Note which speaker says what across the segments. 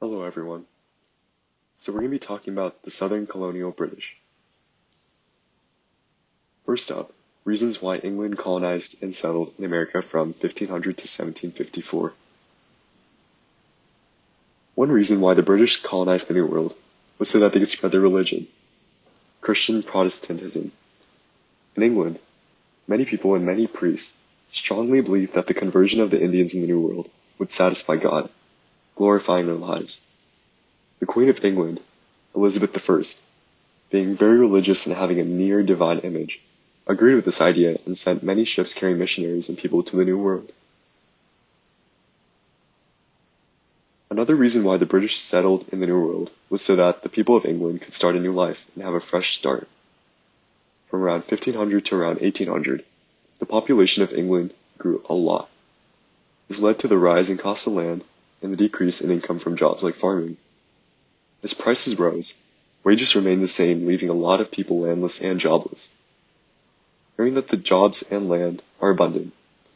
Speaker 1: Hello everyone. So we're going to be talking about the Southern Colonial British. First up, reasons why England colonized and settled in America from 1500 to 1754. One reason why the British colonized the New World was so that they could spread their religion, Christian Protestantism. In England, many people and many priests strongly believed that the conversion of the Indians in the New World would satisfy God, glorifying their lives. The Queen of England, Elizabeth I, being very religious and having a near divine image, agreed with this idea and sent many ships carrying missionaries and people to the New World. Another reason why the British settled in the New World was so that the people of England could start a new life and have a fresh start. From around 1500 to around 1800, the population of England grew a lot. This led to the rise in cost of land and the decrease in income from jobs like farming. As prices rose, wages remained the same, leaving a lot of people landless and jobless. Hearing that the jobs and land are abundant,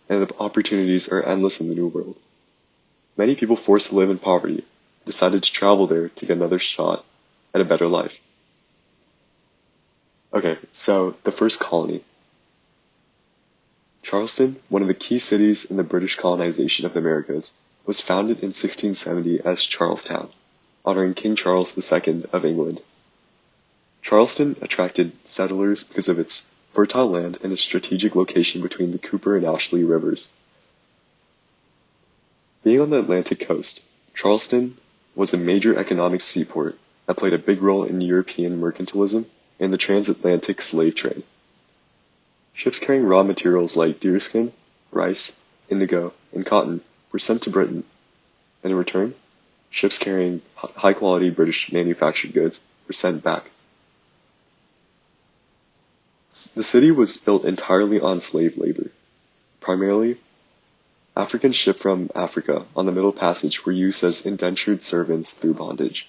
Speaker 1: and the opportunities are endless in the New World, many people forced to live in poverty decided to travel there to get another shot at a better life. Okay, so the first colony. Charleston, one of the key cities in the British colonization of the Americas, was founded in 1670 as Charlestown, honoring King Charles II of England. Charleston attracted settlers because of its fertile land and its strategic location between the Cooper and Ashley rivers. Being on the Atlantic coast, Charleston was a major economic seaport that played a big role in European mercantilism and the transatlantic slave trade. Ships carrying raw materials like deerskin, rice, indigo, and cotton were sent to Britain, and in return, ships carrying high-quality British manufactured goods were sent back. The city was built entirely on slave labor. Primarily, Africans shipped from Africa on the Middle Passage were used as indentured servants through bondage.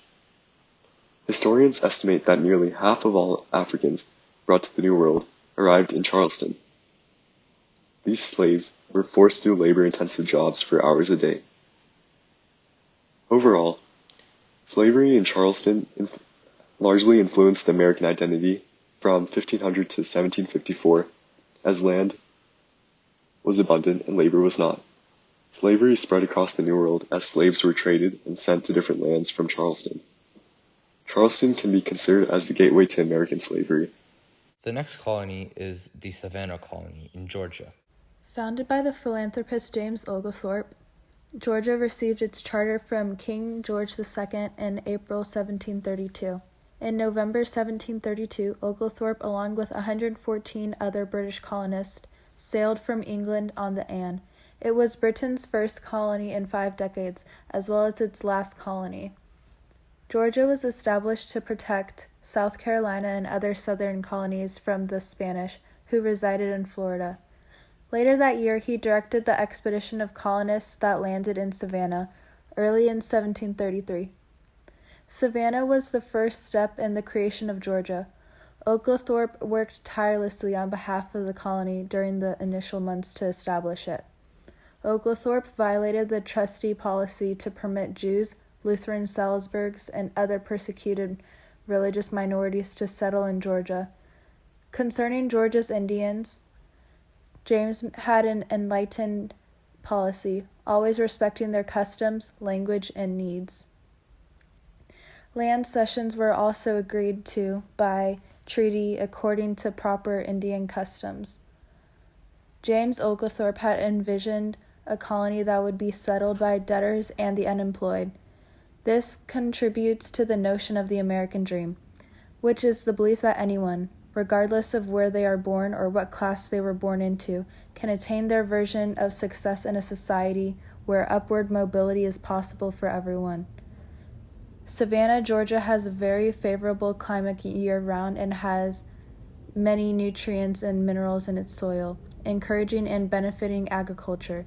Speaker 1: Historians estimate that nearly half of all Africans brought to the New World arrived in Charleston. These slaves were forced to do labor-intensive jobs for hours a day. Overall, slavery in Charleston largely influenced the American identity from 1500 to 1754, as land was abundant and labor was not. Slavery spread across the New World as slaves were traded and sent to different lands from Charleston. Charleston can be considered as the gateway to American slavery.
Speaker 2: The next colony is the Savannah Colony in Georgia.
Speaker 3: Founded by the philanthropist James Oglethorpe, Georgia received its charter from King George II in April 1732. In November 1732, Oglethorpe, along with 114 other British colonists, sailed from England on the Anne. It was Britain's first colony in 5 decades, as well as its last colony. Georgia was established to protect South Carolina and other southern colonies from the Spanish, who resided in Florida. Later that year, he directed the expedition of colonists that landed in Savannah, early in 1733. Savannah was the first step in the creation of Georgia. Oglethorpe worked tirelessly on behalf of the colony during the initial months to establish it. Oglethorpe violated the trustee policy to permit Jews, Lutheran Salzburgs, and other persecuted religious minorities to settle in Georgia. Concerning Georgia's Indians, James had an enlightened policy, always respecting their customs, language, and needs. Land cessions were also agreed to by treaty according to proper Indian customs. James Oglethorpe had envisioned a colony that would be settled by debtors and the unemployed. This contributes to the notion of the American dream, which is the belief that anyone, regardless of where they are born or what class they were born into, can attain their version of success in a society where upward mobility is possible for everyone. Savannah, Georgia has a very favorable climate year-round and has many nutrients and minerals in its soil, encouraging and benefiting agriculture.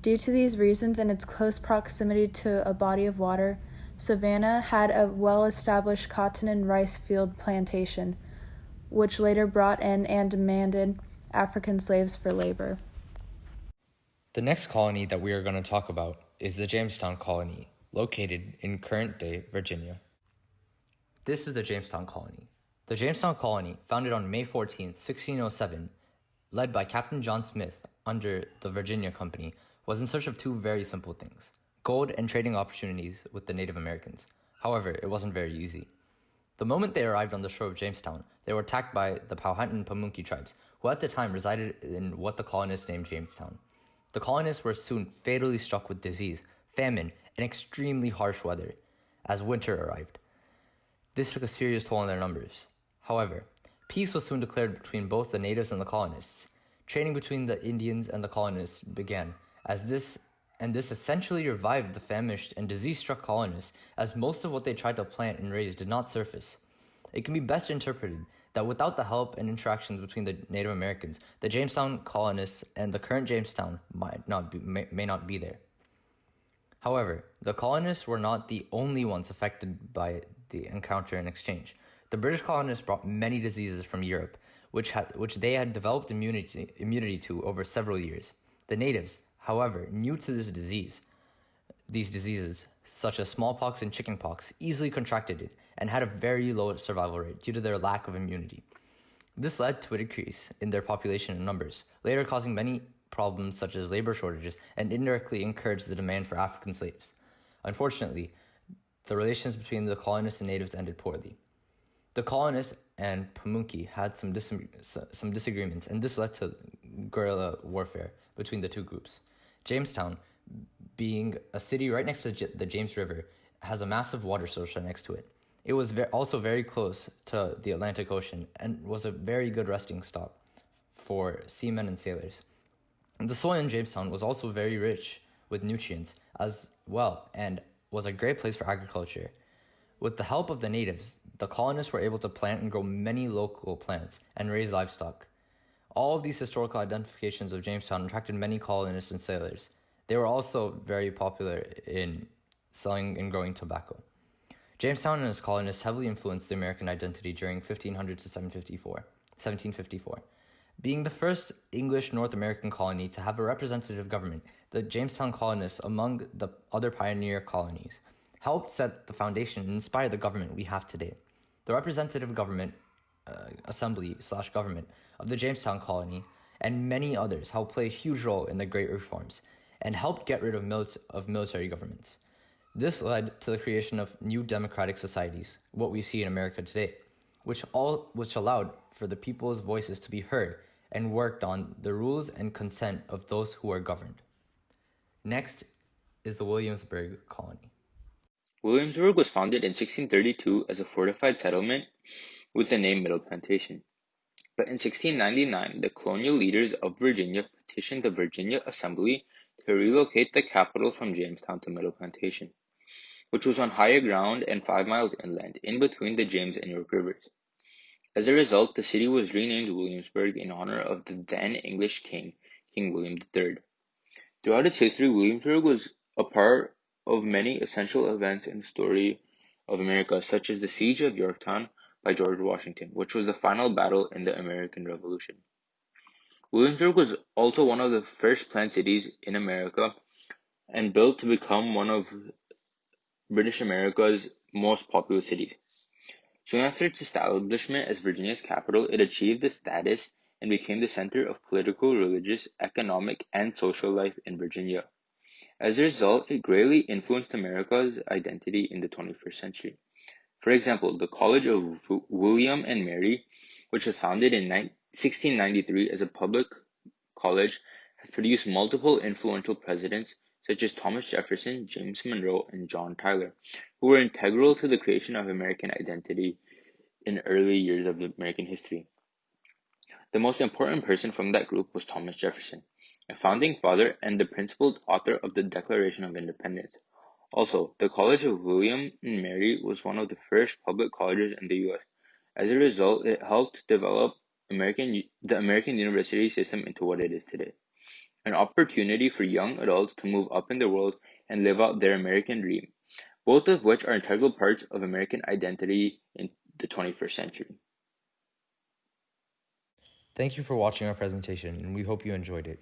Speaker 3: Due to these reasons and its close proximity to a body of water, Savannah had a well-established cotton and rice field plantation, which later brought in and demanded African slaves for labor.
Speaker 2: The next colony that we are going to talk about is the Jamestown Colony, located in current-day Virginia. This is the Jamestown Colony. The Jamestown Colony, founded on May 14, 1607, led by Captain John Smith under the Virginia Company, was in search of two very simple things: gold and trading opportunities with the Native Americans. However, it wasn't very easy. The moment they arrived on the shore of Jamestown, they were attacked by the Powhatan Pamunkey tribes, who at the time resided in what the colonists named Jamestown. The colonists were soon fatally struck with disease, famine, and extremely harsh weather as winter arrived. This took a serious toll on their numbers. However, peace was soon declared between both the natives and the colonists. Trading between the Indians and the colonists began, this essentially revived the famished and disease-struck colonists, as most of what they tried to plant and raise did not surface. It can be best interpreted that without the help and interactions between the Native Americans, the Jamestown colonists and the current Jamestown may not be there. However, the colonists were not the only ones affected by the encounter and exchange. The British colonists brought many diseases from Europe, which they had developed immunity to over several years. The natives, however, new to these diseases, such as smallpox and chickenpox, easily contracted it and had a very low survival rate due to their lack of immunity. This led to a decrease in their population and numbers, later causing many problems such as labor shortages and indirectly encouraged the demand for African slaves. Unfortunately, the relations between the colonists and natives ended poorly. The colonists and Pamunkey had some disagreements, and this led to guerrilla warfare between the two groups. Jamestown, being a city right next to the James River, has a massive water source right next to it. It was also very close to the Atlantic Ocean and was a very good resting stop for seamen and sailors. The soil in Jamestown was also very rich with nutrients as well and was a great place for agriculture. With the help of the natives, the colonists were able to plant and grow many local plants and raise livestock. All of these historical identifications of Jamestown attracted many colonists and sailors. They were also very popular in selling and growing tobacco. Jamestown and its colonists heavily influenced the American identity during 1500 to 1754. Being the first English North American colony to have a representative government, the Jamestown colonists, among the other pioneer colonies, helped set the foundation and inspire the government we have today. The representative government, assembly/government of the Jamestown colony, and many others helped play a huge role in the Great Reforms and helped get rid of military governments. This led to the creation of new democratic societies, what we see in America today, which allowed for the people's voices to be heard and worked on the rules and consent of those who are governed. Next is the Williamsburg colony.
Speaker 4: Williamsburg was founded in 1632 as a fortified settlement with the name Middle Plantation. But in 1699, the colonial leaders of Virginia petitioned the Virginia Assembly to relocate the capital from Jamestown to Middle Plantation, which was on higher ground and 5 miles inland, in between the James and York rivers. As a result, the city was renamed Williamsburg in honor of the then English king, King William III. Throughout its history, Williamsburg was a part of many essential events in the story of America, such as the Siege of Yorktown by George Washington, which was the final battle in the American Revolution. Williamsburg was also one of the first planned cities in America and built to become one of British America's most populous cities. Soon after its establishment as Virginia's capital, it achieved this status and became the center of political, religious, economic, and social life in Virginia. As a result, it greatly influenced America's identity in the 21st century. For example, the College of William and Mary, which was founded in 1693 as a public college, has produced multiple influential presidents such as Thomas Jefferson, James Monroe, and John Tyler, who were integral to the creation of American identity in early years of American history. The most important person from that group was Thomas Jefferson, a founding father and the principal author of the Declaration of Independence. Also, the College of William and Mary was one of the first public colleges in the U.S. As a result, it helped develop the American university system into what it is today, an opportunity for young adults to move up in the world and live out their American dream, both of which are integral parts of American identity in the 21st century.
Speaker 2: Thank you for watching our presentation, and we hope you enjoyed it.